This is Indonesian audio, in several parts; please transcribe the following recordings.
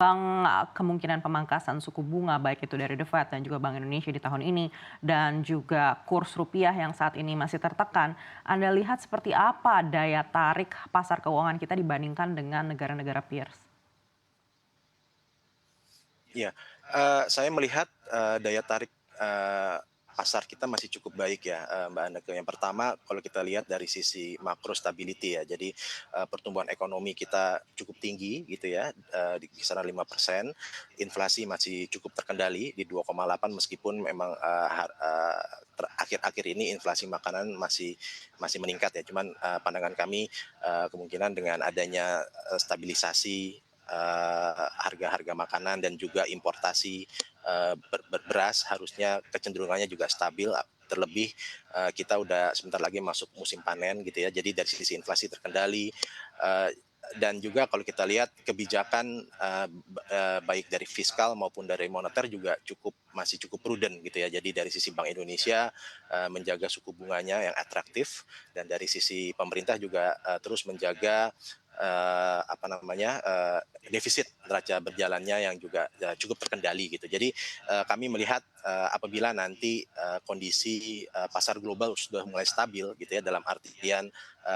Kemungkinan pemangkasan suku bunga baik itu dari The Fed dan juga Bank Indonesia di tahun ini dan juga kurs rupiah yang saat ini masih tertekan, Anda lihat seperti apa daya tarik pasar keuangan kita dibandingkan dengan negara-negara peers? Iya, saya melihat, daya tarik, pasar kita masih cukup baik ya, Mbak Anneke. Yang pertama kalau kita lihat dari sisi makro stability ya, jadi, pertumbuhan ekonomi kita cukup tinggi gitu ya, di kisaran 5%, inflasi masih cukup terkendali di 2,8 meskipun memang, akhir-akhir ini inflasi makanan masih masih meningkat ya. Cuman, pandangan kami, kemungkinan dengan adanya, stabilisasi harga-harga makanan dan juga importasi beras harusnya kecenderungannya juga stabil, terlebih kita udah sebentar lagi masuk musim panen gitu ya, jadi dari sisi inflasi terkendali, eee, dan juga kalau kita lihat kebijakan, baik dari fiskal maupun dari moneter juga masih cukup prudent gitu ya. Jadi dari sisi Bank Indonesia, menjaga suku bunganya yang atraktif, dan dari sisi pemerintah juga, terus menjaga, apa namanya, defisit neraca berjalannya yang juga cukup terkendali gitu. Jadi kami melihat apabila nanti kondisi pasar global sudah mulai stabil gitu ya, dalam artian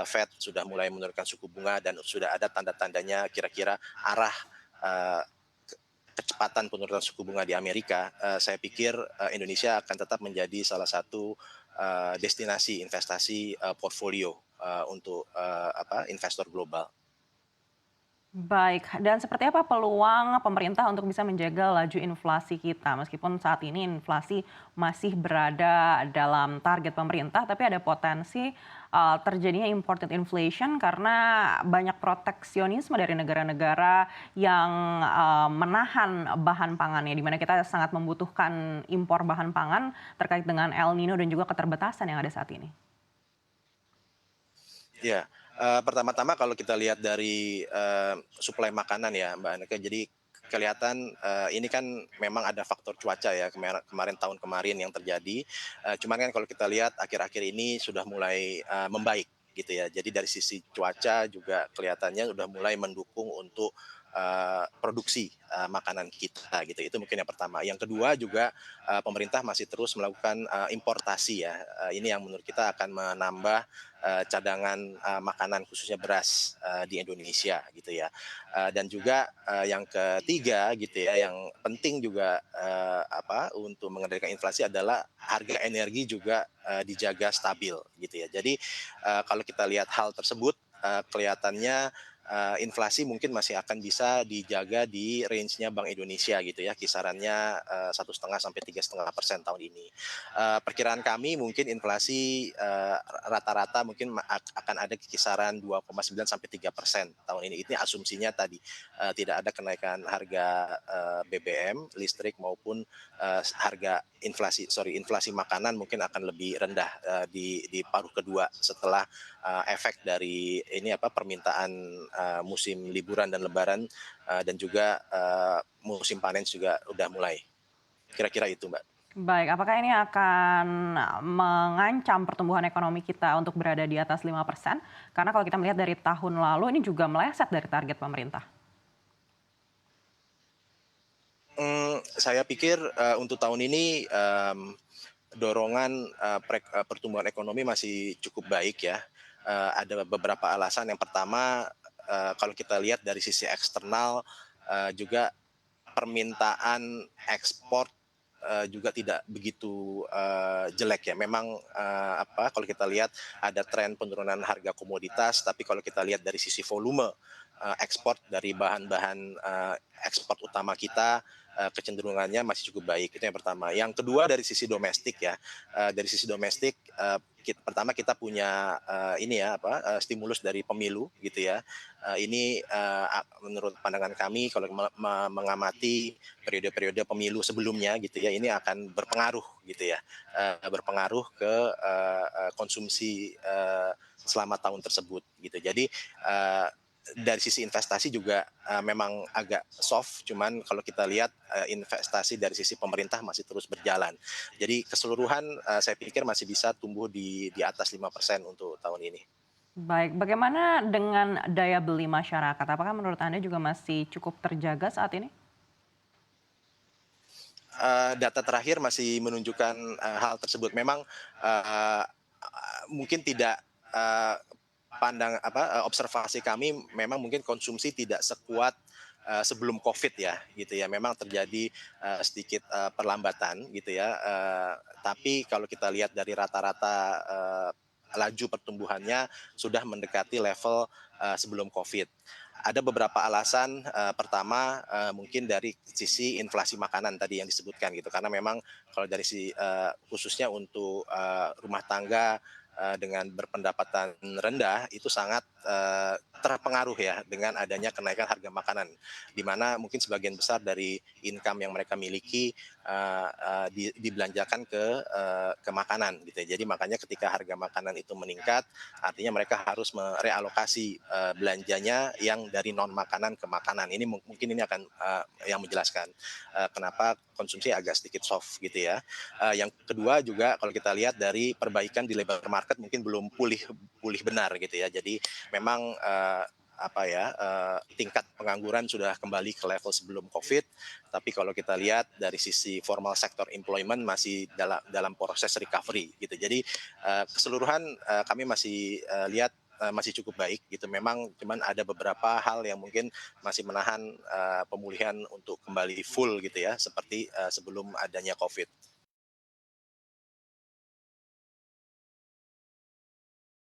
Fed sudah mulai menurunkan suku bunga dan sudah ada tanda-tandanya kira-kira arah eh, kecepatan penurunan suku bunga di Amerika, saya pikir Indonesia akan tetap menjadi salah satu destinasi investasi portfolio untuk investor global. Baik, dan seperti apa peluang pemerintah untuk bisa menjaga laju inflasi kita? Meskipun saat ini inflasi masih berada dalam target pemerintah, tapi ada potensi terjadinya imported inflation karena banyak proteksionisme dari negara-negara yang menahan bahan pangannya, di mana kita sangat membutuhkan impor bahan pangan terkait dengan El Nino dan juga keterbatasan yang ada saat ini. Ya, pertama-tama kalau kita lihat dari, suplai makanan ya, Mbak Aneka, jadi kelihatan, ini kan memang ada faktor cuaca ya, kemarin tahun kemarin yang terjadi, cuman kan kalau kita lihat akhir-akhir ini sudah mulai, membaik gitu ya. Jadi dari sisi cuaca juga kelihatannya sudah mulai mendukung untuk, produksi, makanan kita gitu, itu mungkin yang pertama. Yang kedua juga, pemerintah masih terus melakukan, importasi ya, ini yang menurut kita akan menambah cadangan makanan khususnya beras di Indonesia gitu ya. Dan juga yang ketiga gitu ya, yang penting juga untuk mengendalikan inflasi adalah harga energi juga dijaga stabil gitu ya. Jadi kalau kita lihat hal tersebut kelihatannya inflasi mungkin masih akan bisa dijaga di range-nya Bank Indonesia gitu ya, kisarannya 1,5 sampai 3,5% tahun ini. Perkiraan kami mungkin inflasi rata-rata mungkin akan ada di kisaran 2,9 sampai 3% tahun ini. Ini asumsinya tadi tidak ada kenaikan harga BBM, listrik maupun harga inflasi makanan mungkin akan lebih rendah di paruh kedua setelah efek dari ini permintaan musim liburan dan lebaran dan juga musim panen juga udah mulai. Kira-kira itu, Mbak. Baik, apakah ini akan mengancam pertumbuhan ekonomi kita untuk berada di atas 5%? Karena kalau kita melihat dari tahun lalu ini juga meleset dari target pemerintah. Saya pikir untuk tahun ini dorongan pertumbuhan ekonomi masih cukup baik ya. Ada beberapa alasan. Yang pertama, kalau kita lihat dari sisi eksternal juga permintaan ekspor juga tidak begitu jelek ya. Memang kalau kita lihat ada tren penurunan harga komoditas, tapi kalau kita lihat dari sisi volume ekspor dari bahan-bahan ekspor utama kita kecenderungannya masih cukup baik. Itu yang pertama. Yang kedua dari sisi domestik ya. Dari sisi domestik pertama kita punya ini ya stimulus dari pemilu gitu ya. Ini menurut pandangan kami kalau mengamati periode-periode pemilu sebelumnya gitu ya, ini akan berpengaruh gitu ya, berpengaruh ke konsumsi selama tahun tersebut gitu. Jadi dari sisi investasi juga memang agak soft, cuman kalau kita lihat investasi dari sisi pemerintah masih terus berjalan. Jadi keseluruhan saya pikir masih bisa tumbuh di atas 5% untuk tahun ini. Baik, bagaimana dengan daya beli masyarakat? Apakah menurut Anda juga masih cukup terjaga saat ini? Data terakhir masih menunjukkan, hal tersebut. Memang, eee, mungkin tidak, eee, observasi kami memang mungkin konsumsi tidak sekuat, sebelum Covid ya, gitu ya. Memang terjadi, sedikit, perlambatan gitu ya, tapi kalau kita lihat dari rata-rata, laju pertumbuhannya sudah mendekati level, sebelum Covid. Ada beberapa alasan, pertama, mungkin dari sisi inflasi makanan tadi yang disebutkan gitu, karena memang kalau dari khususnya untuk, rumah tangga, dengan berpendapatan rendah itu sangat, terpengaruh ya dengan adanya kenaikan harga makanan. Di mana mungkin sebagian besar dari income yang mereka miliki, eee eee, dibelanjakan ke makanan gitu ya. Jadi makanya ketika harga makanan itu meningkat, artinya mereka harus merealokasi, belanjanya yang dari non makanan ke makanan. Ini mungkin ini akan, yang menjelaskan, kenapa konsumsi agak sedikit soft gitu ya. Yang kedua juga kalau kita lihat dari perbaikan di labor market mungkin belum pulih pulih benar gitu ya. Jadi memang, tingkat pengangguran sudah kembali ke level sebelum Covid, tapi kalau kita lihat dari sisi formal sector employment masih dalam proses recovery gitu. Jadi, keseluruhan, kami masih, lihat, masih cukup baik gitu. Memang cuman ada beberapa hal yang mungkin masih menahan, pemulihan untuk kembali full gitu ya, seperti, sebelum adanya Covid.